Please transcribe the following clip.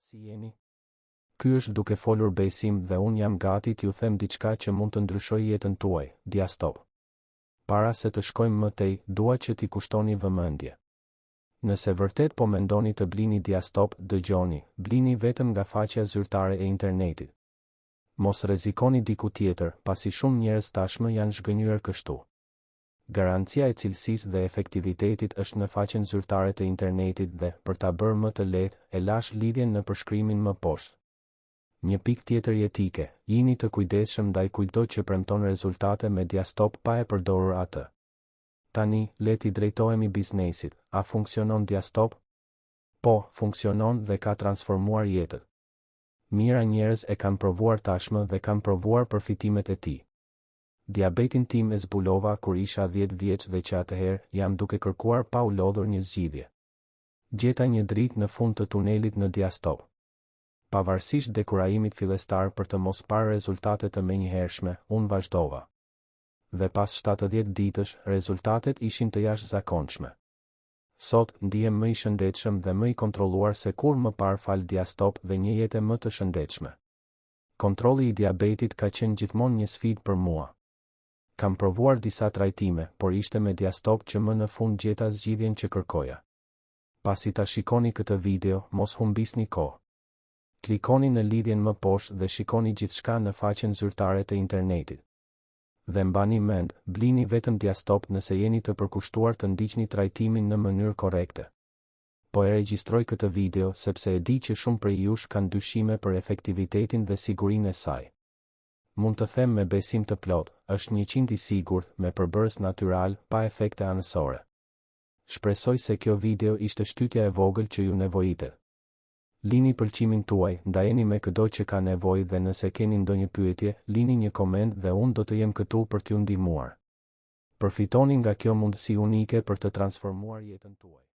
Si jeni? Ky është duke folur Besim dhe unë jam gati t'ju them diçka që mund të ndryshojë jetën tuaj, Diastop. Para se të shkojmë më tej, dua që t'i kushtoni vëmendje. Nëse vërtet po mendoni të blini Diastop, dëgjoni, blini vetëm nga faqja zyrtare e internetit. Mos rrezikoni diku tjetër, pasi shumë njerëz tashmë janë zhgënjur kështu. Garancia e cilësisë dhe efektivitetit është në faqen zyrtare të internetit dhe, për ta bërë më të lehtë, e lash lidhjen në përshkrimin më poshtë. Një pikë tjetër jetike, jini të kujdesshëm ndaj kujdo që premton rezultate me Diastop pa e përdorur atë. Tani, le t'i drejtohemi biznesit. A funksionon Diastop? Po, funksionon dhe ka transformuar jetët. Mira njerëz e kanë provuar tashmë dhe kanë provuar përfitimet e tij. Diabetin tim e zbulova kur isha 10 vjeç dhe që atëherë jam duke kërkuar pa u lodhur një zgjidhje. Gjeta një dritë në fund të tunelit në Diastop. Pavarësisht dekurajimit fillestar për të mos parë rezultate të menjëhershme, unë vazhdova. Dhe pas 70 ditësh, rezultatet ishin të jashtëzakonshme. Sot, ndihem më i shëndetshëm dhe më i kontrolluar se kur më parë fal Diastop dhe një jetë më të shëndetshme. Kontrolli i diabetit ka qenë gjithmonë një sfidë për mua. Kam provuar disa trajtime, por ishte me Diastop që më në fund gjeta zgjidhjen që kërkoja. Pasi ta shikoni këtë video, mos humbisni kohë. Klikoni në lidhjen më poshtë dhe shikoni gjithçka në faqen zyrtare të internetit. Dhe mbani mend, blini vetëm Diastop nëse jeni të përkushtuar të ndiqni trajtimin në mënyrë korrekte. Po e regjistroj këtë video sepse e di që shumë prej jush kanë dyshime për efektivitetin dhe sigurinë e saj. Mund të them me besim të plot, është 100% i sigurt, me përbërës natyral, pa efekte anësore. Shpresoj se kjo video ishte shtytja e vogël që ju nevojitet. Lini pëlqimin tuaj, ndajeni me çdo që ka nevojë dhe nëse keni ndonjë pyetje, lini një koment dhe unë do të jem këtu për t'ju ndihmuar. Përfitoni nga kjo mundësi unike për të transformuar jetën tuaj.